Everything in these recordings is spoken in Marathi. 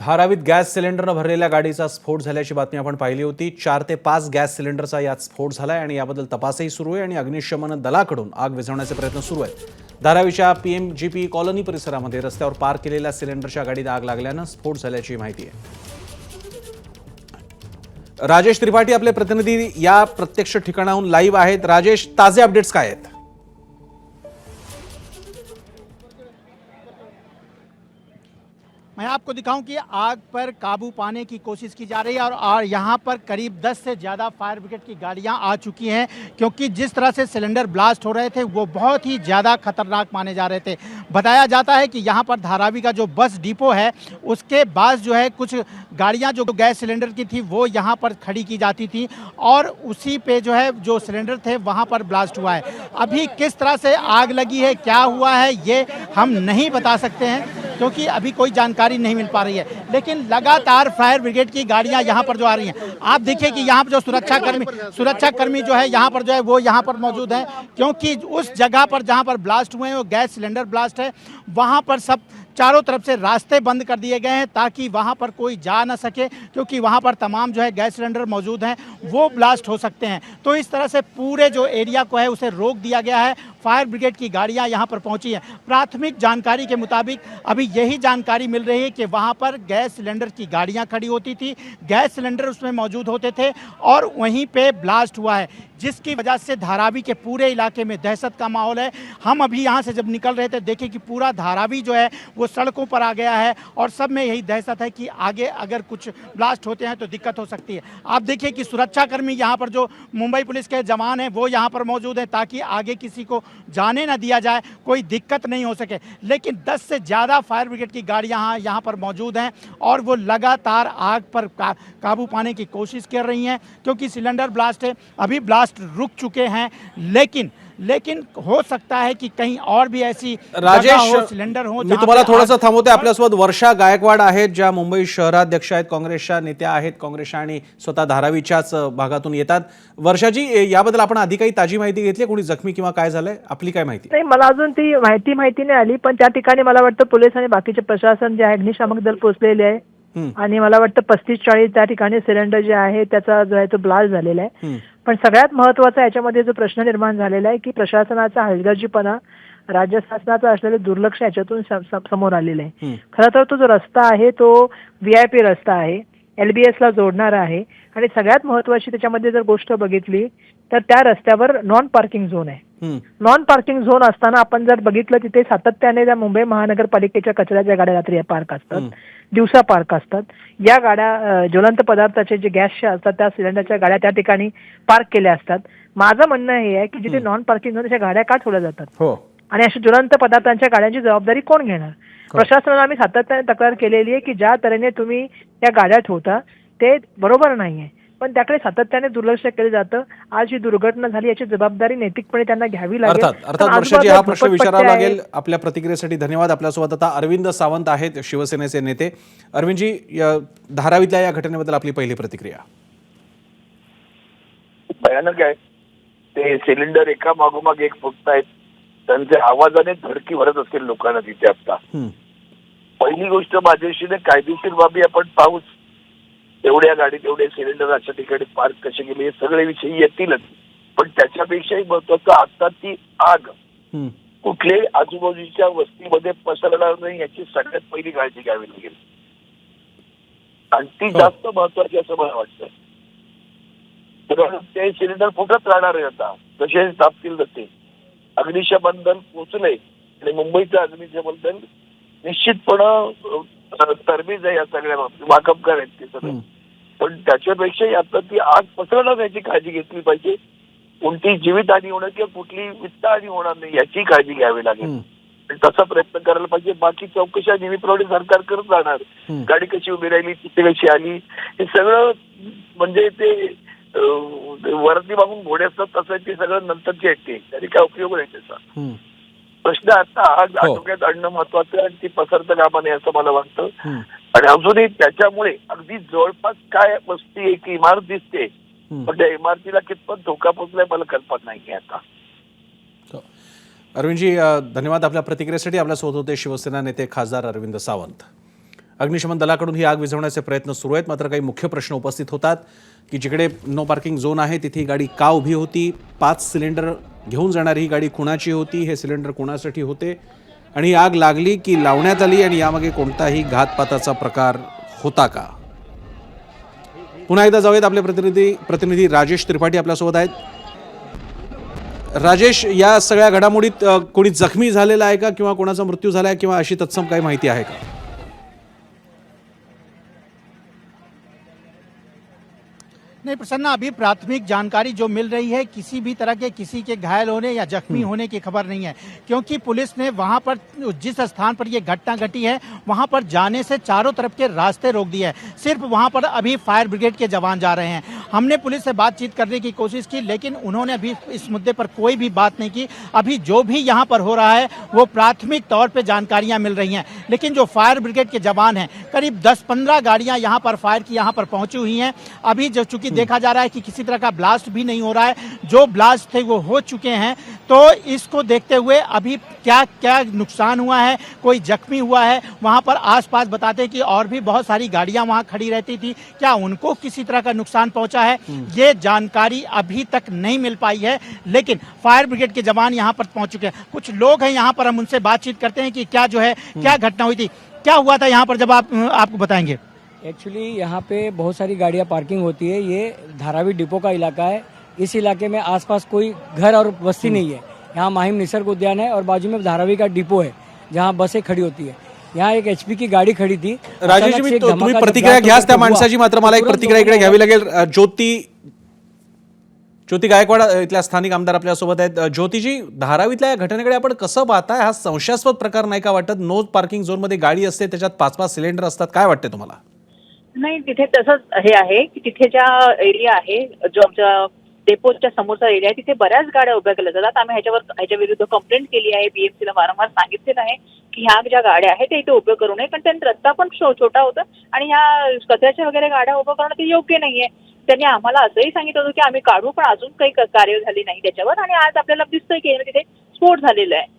धारावीत गॅस सिलेंडरनं भरलेल्या गाडीचा स्फोट झाल्याची बातमी आपण पाहिली होती। 4 ते 5 गॅस सिलेंडरचा यात स्फोट झालाय आणि याबद्दल तपासही सुरू आहे आणि अग्निशमन दलाकडून आग विझवण्याचे प्रयत्न सुरू आहेत। धारावीच्या पीएमजीपी कॉलनी परिसरामध्ये रस्त्यावर पार्क केलेल्या सिलेंडरच्या गाडीत आग लागल्यानं स्फोट झाल्याची माहिती आहे। राजेश त्रिपाठी आपले प्रतिनिधी या प्रत्यक्ष ठिकाणाहून लाईव्ह आहेत। राजेश, ताजे अपडेट्स काय आहेत? मैं आपको दिखाऊं कि आग पर काबू पाने की कोशिश की जा रही है और यहाँ पर करीब 10 से ज़्यादा फायर ब्रिगेड की गाड़ियाँ आ चुकी हैं, क्योंकि जिस तरह से सिलेंडर ब्लास्ट हो रहे थे वो बहुत ही ज़्यादा खतरनाक माने जा रहे थे। बताया जाता है कि यहाँ पर धारावी का जो बस डिपो है उसके पास जो है कुछ गाड़ियाँ जो गैस सिलेंडर की थी वो यहाँ पर खड़ी की जाती थी और उसी पे जो है जो सिलेंडर थे वहाँ पर ब्लास्ट हुआ है। अभी किस तरह से आग लगी है, क्या हुआ है, ये हम नहीं बता सकते हैं क्योंकि अभी कोई जानकारी नहीं मिल पा रही है, लेकिन लगातार फायर ब्रिगेड की गाड़ियां यहां पर जो आ रही हैं। आप देखिए कि यहां पर जो सुरक्षाकर्मी जो है यहां पर जो है वो यहां पर मौजूद हैं, क्योंकि उस जगह पर जहां पर ब्लास्ट हुए हैं वो गैस सिलेंडर ब्लास्ट है, वहां पर सब चारों तरफ से रास्ते बंद कर दिए गए हैं ताकि वहां पर कोई जा ना सके, क्योंकि वहां पर तमाम जो है गैस सिलेंडर मौजूद हैं वो ब्लास्ट हो सकते हैं। तो इस तरह से पूरे जो एरिया को है उसे रोक दिया गया है। फायर ब्रिगेड की गाड़ियां यहां पर पहुंची हैं। प्राथमिक जानकारी के मुताबिक अभी यही जानकारी मिल रही है कि वहां पर गैस सिलेंडर की गाड़ियां खड़ी होती थी, गैस सिलेंडर उसमें मौजूद होते थे और वहीं पे ब्लास्ट हुआ है, जिसकी वजह से धारावी के पूरे इलाके में दहशत का माहौल है। हम अभी यहाँ से जब निकल रहे थे देखें कि पूरा धारावी जो है वो सड़कों पर आ गया है और सब में यही दहशत है कि आगे अगर कुछ ब्लास्ट होते हैं तो दिक्कत हो सकती है। आप देखिए कि सुरक्षाकर्मी यहाँ पर जो मुंबई पुलिस के जवान हैं वो यहाँ पर मौजूद हैं ताकि आगे किसी को जाने ना दिया जाए, कोई दिक्कत नहीं हो सके। लेकिन 10 से ज़्यादा फायर ब्रिगेड की गाड़ियाँ यहाँ पर मौजूद हैं और वो लगातार आग पर काबू पाने की कोशिश कर रही हैं, क्योंकि सिलेंडर ब्लास्ट है। अभी ब्लास्ट रुक चुके हैं, लेकिन हो सकता है कि कहीं और भी ऐसी राजेश सिलेंडर हो। मी तुम्हाला थोडंसं थांबवते। आपल्यासोबत वर्षा गायकवाड आहेत, ज्या मुंबई शहराध्यक्ष आहेत, काँग्रेसच्या नेत्या आहेत, काँग्रेसच्या आणि स्वतः धारावीच्याच भागातून येतात। वर्षाजी, याबद्दल आपण आधी काही ताजी माहिती घेतली? कोणी जखमी किंवा काय झालंय? आपली काय माहिती? नाही, मला अजून ती माहिती नाही आली, पण त्या ठिकाणी मला वाटतं पोलीस आणि बाकीचे प्रशासन जे आहे अग्निशामक दल पोहोचलेले आहे आणि मला वाटतं 35-40 त्या ठिकाणी सिलेंडर जे आहे त्याचा जो आहे तो ब्लास्ट झालेला आहे। पण सगळ्यात महत्त्वाचा याच्यामध्ये जो प्रश्न निर्माण झालेला आहे की प्रशासनाचा हलगर्जीपणा, राज्य शासनाचं असलेलं दुर्लक्ष याच्यातून समोर आलेलं आहे। खरं तर तो जो रस्ता आहे तो VIP रस्ता आहे, LBS ला जोडणारा आहे आणि सगळ्यात महत्त्वाची त्याच्यामध्ये जर गोष्ट बघितली तर त्या रस्त्यावर नॉन पार्किंग झोन आहे। नॉन पार्किंग झोन असताना आपण जर बघितलं तिथे सातत्याने त्या मुंबई महानगरपालिकेच्या कचऱ्याच्या गाड्या रात्री पार्क असतात, दिवसा पार्क असतात। या गाड्या ज्वलंत पदार्थाचे जे गॅसचे असतात त्या सिलेंडरच्या गाड्या त्या ठिकाणी पार्क केल्या असतात। माझं म्हणणं हे आहे की जिथे नॉन पार्किंग झोन त्या गाड्या का ठेवल्या जातात आणि अशा ज्वलंत पदार्थांच्या गाड्यांची जबाबदारी कोण घेणार? प्रशासनाला आम्ही सातत्याने तक्रार केलेली आहे की ज्या तऱ्हेने तुम्ही त्या गाड्या ठेवता ते बरोबर नाहीये, पण त्याकडे सातत्याने दुर्लक्ष केलं जातं। आज ही दुर्घटना झाली याची जबाबदारी नैतिकपणे त्यांना घ्यावी लागेल। अर्थात वर्षाजी, हा प्रश्न विचारावा लागेल। आपल्या प्रतिक्रियेसाठी धन्यवाद। आपल्यासोबत आता अरविंद सावंत आहेत, शिवसेनेचे नेते। अरविंदजी, धारावीतल्या या घटनेबद्दल आपली पहिली प्रतिक्रिया? भयानक आहे। ते सिलेंडर एका मागोमाग एक फुटतायत, त्यांच्या आवाजाने धडकी भरत असतील लोकांना तिथे। आता पहिली गोष्ट माझ्याशीने कायदेशीर बाबी आपण पाहूच, एवढ्या गाडीत एवढे सिलेंडर अशा ठिकाणी पार्क कसे गेले हे सगळे विषय येतीलच, पण त्याच्यापेक्षाही महत्वाचं आता ती आग कुठल्याही आजूबाजूच्या वस्तीमध्ये पसरणार नाही याची सगळ्यात पहिली काळजी घ्यावी लागेल आणि ती जास्त महत्वाची असं मला वाटतं। तर ते सिलेंडर फुटत राहणार आहे आता, कसे तापतील तसे। अग्निशमन दल पोहोचले आणि मुंबईचं अग्निशमन दल निश्चितपणे तरबेज आहे या सगळ्या बाबतीत, वाकबगार आहेत ते सगळे। पण त्याच्यापेक्षाही आता ती आग पसरणार याची काळजी घेतली पाहिजे। कोणती जीवितहानी होणार किंवा कुठली वित्तहानी होणार नाही याची काळजी घ्यावी लागेल, तसा प्रयत्न करायला पाहिजे। बाकी चौकशा नेहमीप्रमाणे सरकार करत राहणार, गाडी कशी उभी राहिली, तिथे कशी आली, हे सगळं म्हणजे ते वरती मागून घोडे असतात तसं ते सगळं नंतरचे आहेत ते, तरी काय उपयोग नाही त्याचा। प्रश्न आता आग आटोक्यात आणणं महत्वाचं आणि ती पसरता कामा नये असं मला वाटतं। आणि अजूनही त्याच्यामुळे अगदी जवळपास काय वस्ती आहे की इमारत दिसते, पण त्या इमारतीला कितपत धोका पोचलाय मला कल्पना नाही आता। अरविंदजी, धन्यवाद आपल्या प्रतिक्रियेसाठी। आपल्यासोबत होते शिवसेना नेते खासदार अरविंद सावंत। अग्निशमन दलाकडून ही आग विझवण्याचे प्रयत्न सुरू आहेत. मात्र काही मुख्य प्रश्न उपस्थित होतात की जिकडे नो पार्किंग झोन आहे तिथे ही गाडी का उभी होती, 5 सिलेंडर घेऊन जाणारी ही गाडी कुणाची होती, हे सिलेंडर कुणासाठी होते आणि आग लागली की लावण्यात आली आणि यामागे कोणताही घातपाताचा प्रकार होता का? पुन्हा एकदा जाऊयात, आपले प्रतिनिधी राजेश त्रिपाठी आपल्यासोबत आहेत. राजेश, या सगळ्या घडामोडीत कोणी जखमी झालेला आहे का किंवा कोणाचा मृत्यू झाला आहे किंवा अशी तत्सम काही माहिती आहे का? नहीं प्रसन्ना, अभी प्राथमिक जानकारी जो मिल रही है किसी भी तरह के किसी के घायल होने या जख्मी होने की खबर नहीं है, क्योंकि पुलिस ने वहां पर जिस स्थान पर यह घटना घटी है वहां पर जाने से चारों तरफ के रास्ते रोक दिए हैं. सिर्फ वहां पर अभी फायर ब्रिगेड के जवान जा रहे हैं. हमने पुलिस से बातचीत करने की कोशिश की लेकिन उन्होंने अभी इस मुद्दे पर कोई भी बात नहीं की. अभी जो भी यहाँ पर हो रहा है वो प्राथमिक तौर पर जानकारियां मिल रही हैं, लेकिन जो फायर ब्रिगेड के जवान हैं करीब 10-15 गाड़ियां यहाँ पर फायर की यहाँ पर पहुंची हुई हैं. अभी जो चूंकि देखा जा रहा है कि किसी तरह का ब्लास्ट भी नहीं हो रहा है, जो ब्लास्ट थे वो हो चुके हैं. तो इसको देखते हुए अभी क्या क्या नुकसान हुआ है, कोई जख्मी हुआ है, वहां पर आसपास बताते हैं कि और भी बहुत सारी गाड़ियां वहां खड़ी रहती थी, क्या उनको किसी तरह का नुकसान पहुंचा है, ये जानकारी अभी तक नहीं मिल पाई है. लेकिन फायर ब्रिगेड के जवान यहां पर पहुंच चुके हैं. कुछ लोग हैं यहां पर, हम उनसे बातचीत करते हैं कि क्या जो है क्या घटना हुई थी, क्या हुआ था यहां पर, जब आपको बताएंगे. एक्चुअली यहाँ पे बहुत सारी गाड़ियाँ पार्किंग होती है. ये धारावी डिपो का इलाका है. इस इलाके में आसपास कोई घर और बस्ती नहीं है. यहाँ माहिम निसर्ग उद्यान है और बाजू में धारावी का डिपो है जहाँ बसें खड़ी होती है. यहाँ एक HP की गाडी खड़ी थी. राजेश जी, तुम्ही प्रतिक्रिया घ्याच त्या माणसाची, मात्र मला एक प्रतिक्रिया इकडे घ्यावी लागेल. ज्योती गायकवाड इथल्या स्थानिक आमदार आपल्यासोबत आहेत. ज्योतिजी, धारावीतल्या या घटनेकडे आपण कसं पाहताय? हा संशयास्पद प्रकार नाही का वाटत? नो पार्किंग झोन मध्ये गाडी असते, त्याच्यात 5-5 सिलेंडर असतात, काय वाटते तुम्हाला? नाही, तिथे तसंच हे आहे की तिथे ज्या एरिया आहे, जो आमच्या डेपोच्या समोरचा एरिया आहे, तिथे बऱ्याच गाड्या उभ्या केल्या जातात. आम्ही ह्याच्या विरुद्ध कंप्लेंट केली आहे. BMCला वारंवार सांगितलेलं आहे की ह्या ज्या गाड्या आहेत त्या इथे उभ्या करू नये, कारण त्यांचा रस्ता पण छोटा होता आणि ह्या कचऱ्याच्या वगैरे गाड्या उभ्या करणं ते योग्य नाहीये. त्यांनी आम्हाला असंही सांगितलं होतं की आम्ही काढू, पण अजून काही कार्य झाली नाही त्याच्यावर. आणि आज आपल्याला दिसतंय की तिथे स्फोट झालेला आहे.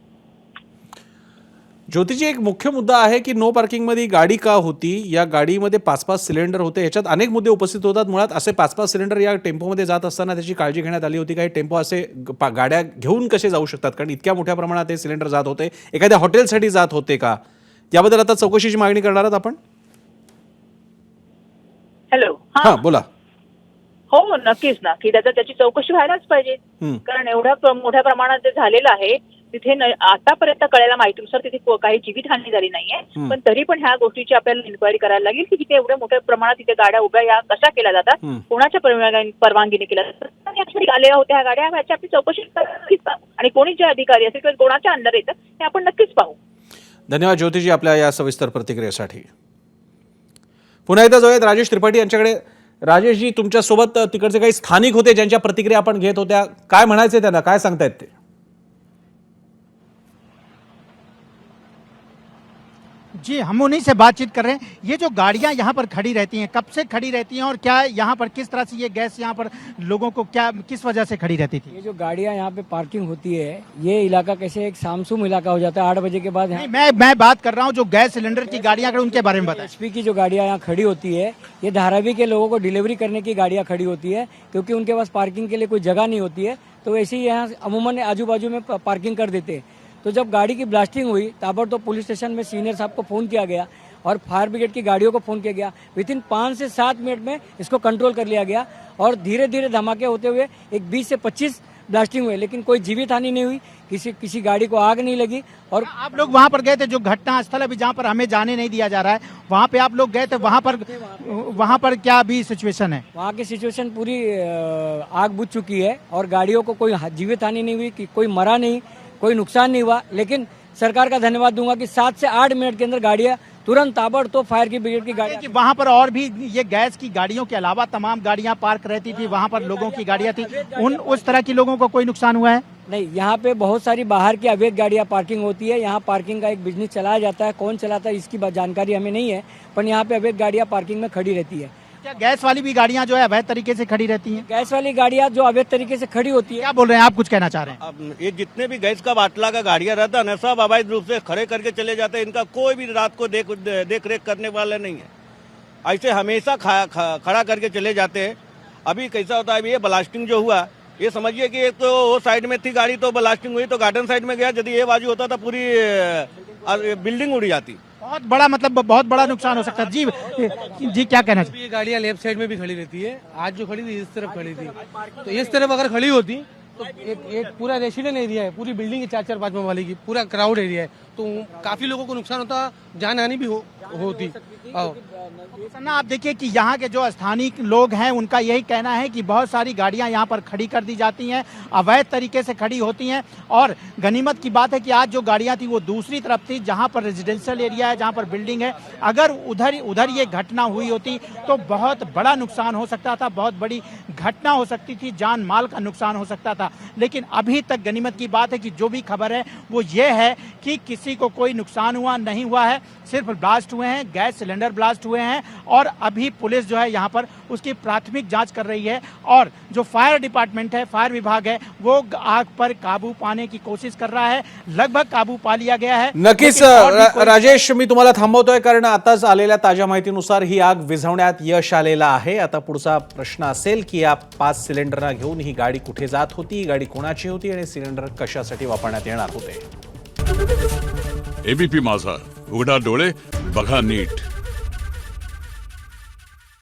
ज्योतिजी, एक मुख्य मुद्दा आहे की नो पार्किंग मध्ये गाडी का होती, या गाडीमध्ये 5-5 सिलेंडर होते, याच्यात अनेक मुद्दे उपस्थित होतात. मुळात असे 5-5 सिलेंडर या टेम्पोमध्ये जात असताना त्याची काळजी घेण्यात आली होती. काही टेम्पो असे गाड्या घेऊन कसे जाऊ शकतात, कारण इतक्या मोठ्या प्रमाणात हे सिलेंडर जात होते, एखाद्या हॉटेलसाठी जात होते का? याबद्दल आता चौकशीची मागणी करणार आहात आपण? हॅलो, हा बोला. हो नक्कीच ना, की त्याची चौकशी व्हायलाच पाहिजे, कारण एवढ्या मोठ्या प्रमाणात जे झालेलं आहे तिथे आतापर्यंत कळायला माहितीनुसार तिथे काही जीवितहानी झाली नाहीये. पण तरी पण ह्या गोष्टीची आपल्याला इन्क्वायरी करायला लागेल की तिथे एवढ्या मोठ्या प्रमाणात तिथे गाड्या उभ्या या कशा केल्या जातात, कोणाच्या परवानगीने केल्या जातात, आल्या होत्या ह्या गाड्या, ह्याची आपली चौकशी आणि कोणी जे अधिकारी असेल किंवा कोणाच्या अंडर येतं हे आपण नक्कीच पाहू. धन्यवाद ज्योतिजी आपल्या या सविस्तर प्रतिक्रियेसाठी. पुन्हा एकदा जाऊयात राजेश त्रिपाठी यांच्याकडे. राजेशजी, तुमच्यासोबत तिकडचे काही स्थानिक होते ज्यांच्या प्रतिक्रिया आपण घेत होत्या, काय म्हणायचे त्यांना, काय सांगतायत ते? जी, हम उन्हीं से बातचीत कर रहे हैं. ये जो गाड़ियां यहाँ पर खड़ी रहती हैं, कब से खड़ी रहती हैं और क्या यहाँ पर किस तरह से ये गैस यहाँ पर लोगों को क्या किस वजह से खड़ी रहती थी? ये जो गाड़ियाँ यहाँ पे पार्किंग होती है, ये इलाका कैसे एक सामसूम इलाका हो जाता है 8 बजे के बाद. नहीं, मैं बात कर रहा हूँ जो गैस सिलेंडर की गाड़ियां, अगर उनके बारे में बताएं. HP की जो गाड़ियाँ यहाँ खड़ी होती है, ये धारावी के लोगों को डिलीवरी करने की गाड़ियाँ खड़ी होती है, क्योंकि उनके पास पार्किंग के लिए कोई जगह नहीं होती है, तो ऐसे ही यहाँ अमूमन आजू बाजू में पार्किंग कर देते हैं. तो जब गाड़ी की ब्लास्टिंग हुई, ताबड़तोड़ पुलिस स्टेशन में सीनियर साहब को फ़ोन किया गया और फायर ब्रिगेड की गाड़ियों को फ़ोन किया गया. विथिन 5 से 7 मिनट में इसको कंट्रोल कर लिया गया और धीरे धीरे धमाके होते हुए एक 20 से 25 ब्लास्टिंग हुए, लेकिन कोई जीवित हानि नहीं हुई, किसी गाड़ी को आग नहीं लगी. और आप लोग वहां पर गए थे, जो घटना स्थल अभी जहां पर हमें जाने नहीं दिया जा रहा है, वहां पे आप लोग गए थे, वहां पर क्या अभी सिचुएशन है? वहाँ की सिचुएशन पूरी आग बुझ चुकी है और गाड़ियों को कोई जीवित हानि नहीं हुई, कोई मरा नहीं, कोई नुकसान नहीं हुआ. लेकिन सरकार का धन्यवाद दूंगा कि 7 से 8 मिनट के अंदर गाड़ियां तुरंत ताबड़तोड़ फायर की ब्रिगेड की गाड़ी. वहां पर और भी ये गैस की गाड़ियों के अलावा तमाम गाड़ियां पार्क रहती थी, वहां पर लोगों की गाड़ियां थी, उस तरह की लोगों को कोई नुकसान हुआ है? नहीं, यहाँ पे बहुत सारी बाहर की अवैध गाड़ियाँ पार्किंग होती है. यहाँ पार्किंग का एक बिजनेस चलाया जाता है, कौन चलाता है इसकी जानकारी हमें नहीं है, पर यहाँ पे अवैध गाड़ियाँ पार्किंग में खड़ी रहती है. क्या गैस वाली भी गाड़ियां जो है अवैध तरीके से खड़ी रहती हैं? गैस वाली गाड़ियां जो अवैध तरीके से खड़ी होती है, क्या बोल रहे हैं आप, कुछ कहना चाह रहे हैं? अब ये जितने भी गैस का बाटला का गाड़ियां रहता है ना, सब अवैध रूप से खड़े करके चले जाते हैं। इनका कोई भी रात को देख रेख करने वाला नहीं है। ऐसे हमेशा खड़ा करके चले जाते हैं। अभी कैसा होता है, अभी ये ब्लास्टिंग जो हुआ, ये समझिए कि एक तो वो साइड में थी गाड़ी, तो ब्लास्टिंग हुई तो गार्डन साइड में गया। यदि ये बाजू होता तो पूरी बिल्डिंग उड़ जाती। बहुत बड़ा, मतलब बहुत बड़ा नुकसान हो सकता है। जी जी, क्या कहना चाहिए? ये गाड़ियाँ लेफ्ट साइड में भी खड़ी रहती है। आज जो खड़ी थी इस तरफ खड़ी थी, तो इस तरफ अगर खड़ी होती तो एक पूरा रेसिडेंट एरिया है, पूरी बिल्डिंग है 4-4 5 वाली की, पूरा क्राउड एरिया है, तो काफी लोगों को नुकसान होता, जान हानि भी होती। सन्ना, आप देखिए कि यहाँ के जो स्थानीय लोग हैं उनका यही कहना है कि बहुत सारी गाड़ियाँ यहाँ पर खड़ी कर दी जाती हैं, अवैध तरीके से खड़ी होती हैं। और गनीमत की बात है कि आज जो गाड़ियाँ थी वो दूसरी तरफ थी, जहाँ पर रेजिडेंशियल एरिया है, जहाँ पर बिल्डिंग है। अगर उधर ये घटना हुई होती तो बहुत बड़ा नुकसान हो सकता था, बहुत बड़ी घटना हो सकती थी, जान माल का नुकसान हो सकता था। लेकिन अभी तक गनीमत की बात है कि जो भी खबर है वो ये है कि किसी को कोई नुकसान नहीं हुआ है। सिर्फ ब्लास्ट हुए हैं, गैस सिलेंडर ब्लास्ट हुए हैं। और अभी पुलिस जो है यहाँ पर उसकी प्राथमिक जांच कर रही है। और जो फायर डिपार्टमेंट है, फायर विभाग है, वो आग पर काबू पाने की कोशिश कर रहा है। लगभग काबू पा लिया गया है। नक्कीच राजेश, मी तुम्हाला थांबवतोय कारण आताच आलेल्या ताज्या माहितीनुसार ही आग विझवण्यात यश आलेलं आहे। आता पुढचा प्रश्न असेल की या 5 सिलेंडरना घेऊन ही गाडी कुठे जात होती, ही गाडी कोणाची होती आणि सिलेंडर कशासाठी वापरण्यात येणार होते। एबीपी माझा, उघडा डोळे बघा नीट।